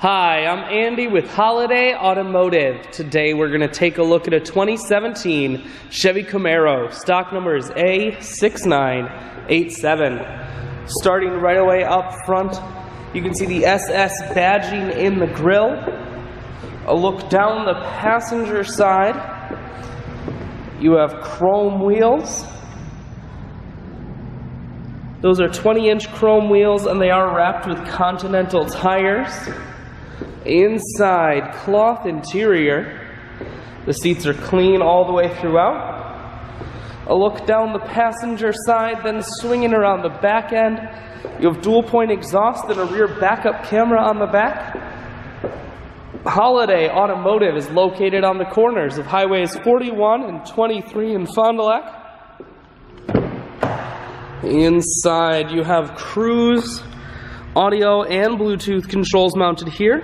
Hi, I'm Andy with Holiday Automotive. Today we're going to take a look at a 2017 Chevy Camaro. Stock number is A6987. Starting right away up front, you can see the SS badging in the grille. A look down the passenger side, you have chrome wheels. Those are 20-inch chrome wheels and they are wrapped with Continental tires. Inside, cloth interior. The seats are clean all the way throughout. A look down the passenger side, then swinging around the back end. You have dual point exhaust and a rear backup camera on the back. Holiday Automotive is located on the corners of Highways 41 and 23 in Fond du Lac. Inside, you have cruise, audio, and Bluetooth controls mounted here.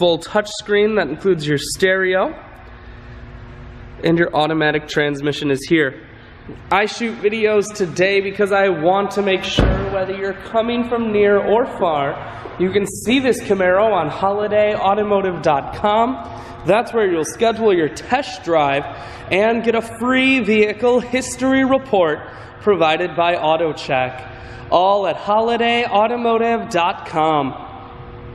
Full touchscreen that includes your stereo, and your automatic transmission is here. I shoot videos today because I want to make sure whether you're coming from near or far, you can see this Camaro on holidayautomotive.com. That's where you'll schedule your test drive and get a free vehicle history report provided by AutoCheck. All at holidayautomotive.com.